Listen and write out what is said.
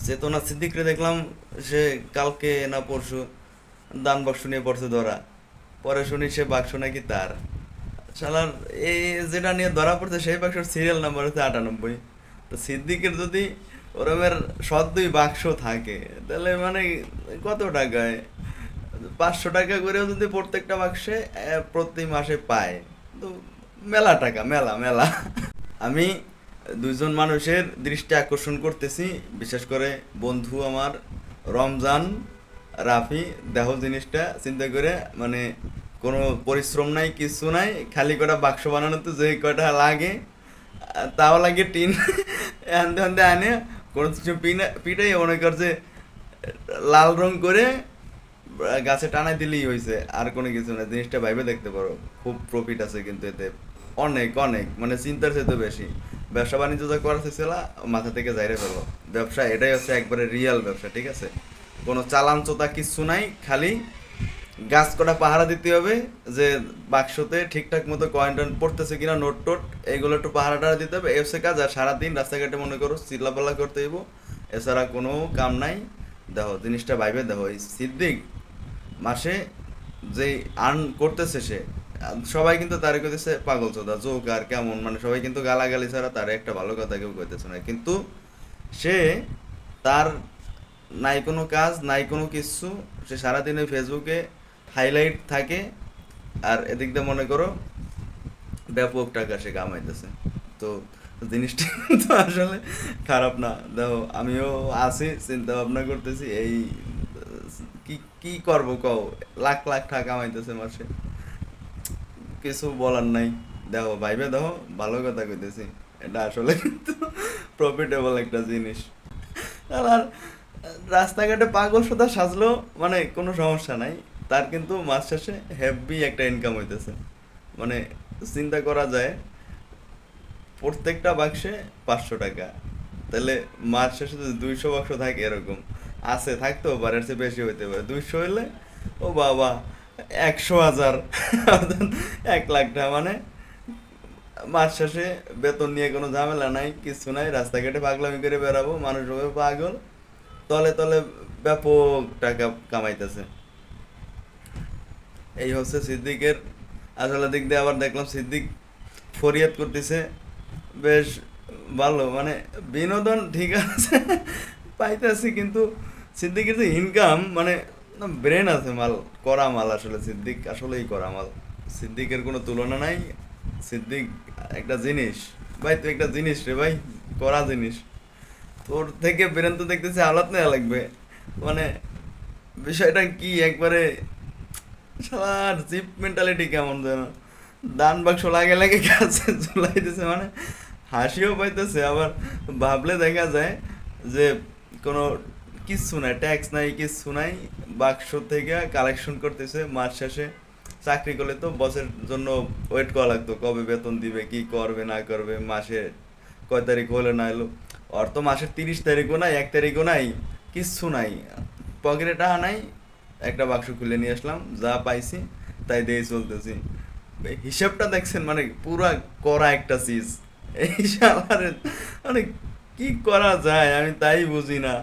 চেতনা সিদ্দিকরে দেখলাম, সে কালকে না পরশু দান বাক্স নিয়ে পড়ছে ধরা। পরে শুনি সে বাক্স নাকি তার। শালার এই যেটা নিয়ে ধরা পড়ছে সেই বাক্সের সিরিয়াল নাম্বার হচ্ছে 98। তো সিদ্দিকের যদি ওরমের সদ্যই বাক্স থাকে, তাহলে মানে কত টাকায় 500 টাকা করেও যদি প্রত্যেকটা বাক্সে প্রতি মাসে পায়, তো মেলা টাকা, মেলা মেলা। আমি দুইজন মানুষের দৃষ্টি আকর্ষণ করতেছি, বিশেষ করে বন্ধু আমার রমজান, রাফি। দেখো জিনিসটা চিন্তা করে, মানে কোনো পরিশ্রম নাই, কিছু নাই, খালি কটা বাক্স বানানোতে যে কটা লাগে, তাও লাগে টিন। আনতে আনতে আনে কোনো কিছু পিটাই মনে করছে লাল রং করে গাছে টানাই দিলেই হয়েছে, আর কোনো কিছু না। জিনিসটা ভাইবে দেখতে পারো, খুব প্রফিট আছে কিন্তু এতে, অনেক অনেক, মানে চিন্তার চেয়ে বেশি। ব্যবসা বাণিজ্য যা করার ছিল মাথা থেকে যাইরে ফেলো। ব্যবসা এটাই হচ্ছে একবারে রিয়েল ব্যবসা, ঠিক আছে? কোনো চালান চোতা কিচ্ছু নাই, খালি গাছ কটা পাহারা দিতে হবে, যে বাক্সতে ঠিকঠাক মতো কয়েন টয়েন পড়তেছে কিনা, নোট টোট, এইগুলো একটু পাহারাটা দিতে হবে, এসে কাজ। আর সারাদিন রাস্তাঘাটে মনে করো চিল্লাপাল্লা করতে হইব, এছাড়া কোনো কাম নাই। দেখো জিনিসটা ভাইবে দেখো, এই সিদ্দিক মাসে যেই আর্ন করতেছে সে, সবাই কিন্তু তারে কইতেছে পাগল চোদা, জোক আর কেমন, মানে সবাই কিন্তু গালাগালি ছাড়া তারে একটা ভালো কথা কেউ কইতেছে না। কিন্তু সে, তার নাই কোনো কাজ, নাই কোনো কিছু, সে সারাদিন ওই ফেসবুকে হাইলাইট থাকে, আর এদিক দিয়ে মনে করো ব্যাপক টাকা সে কামাইতেছে। তো জিনিসটা তো আসলে খারাপ না। দেখো আমিও আছি, চিন্তা ভাবনা করতেছি এই কি কি করব কও, লাখ লাখ টাকা কামাইতেছে মাসে, কিছু বলার নাই। দেখো ভাইবে দেখো, ভালো কথা কইতেছি, এটা আসলে কিন্তু প্রফিটেবল একটা জিনিস। আর রাস্তাঘাটে পাগল সোদা সাজলো, মানে কোনো সমস্যা নাই, তার কিন্তু মাস শেষে হেভি একটা ইনকাম হইতেছে। মানে চিন্তা করা যায়, প্রত্যেকটা বাক্সে 500 টাকা, তাহলে মাস শেষে যদি 200 বাক্স থাকে, এরকম আছে, থাকতেও পারে, এর চেয়ে বেশি হইতে পারে। 200 হইলে ও বাবা, 100,000, 1 লাখ টাকা, মানে মাস শেষে বেতন নিয়ে কোনো ঝামেলা নাই, কিছু নাই, রাস্তাঘাটে পাগলামি করে বেড়াবো, মানুষ হবে পাগল, তলে তলে ব্যাপক টাকা কামাইতেছে। এই হচ্ছে সিদ্দিকের আসলে দিক দিয়ে। আবার দেখলাম সিদ্দিক ফরিয়াদ করতেছে, বেশ ভালো, মানে বিনোদন ঠিক আছে, পাইতেছি, কিন্তু সিদ্দিকের যে ইনকাম, মানে ব্রেন আছে মাল, করা মাল, আসলে সিদ্দিক আসলেই করা মাল। সিদ্দিকের কোনো তুলনা নাই। সিদ্দিক একটা জিনিস, ভাই তুই একটা জিনিস রে ভাই, করা জিনিস। তোর থেকে ব্রেন তো দেখতেছি আলাদা নেওয়া লাগবে, মানে বিষয়টা কি একবারে, শালার জিপ মেন্টালিটি কেমন যেন, দান বাক্স লাগে লাগে কাছে ঝুলাই দিছে, মানে হাসিও পাইতেছে, আবার ভাবলে দেখা যায় যে কোনো কিচ্ছু নাই, ট্যাক্স নাই, কিচ্ছু নাই, বাক্স থেকে কালেকশন করতেছে মাস শেষে। চাকরি করলে তো বসের জন্য ওয়েট করা লাগতো, কবে বেতন দিবে, কি করবে না করবে, মাসে কয় তারিখ হলে না এলো। ওর তো মাসের 30 তারিখও নাই, 1 তারিখও নাই, কিচ্ছু নাই, পকেটে টাকা নাই। একটা বাক্স খুলে নিয়ে আসলাম, যা পাইছি তাই দিয়ে চলতেছি। এই হিসাবটা দেখছেন, মানে পুরা করা একটা চিজ। এই শালারে, মানে কি করা যায় আমি তাই বুঝি না।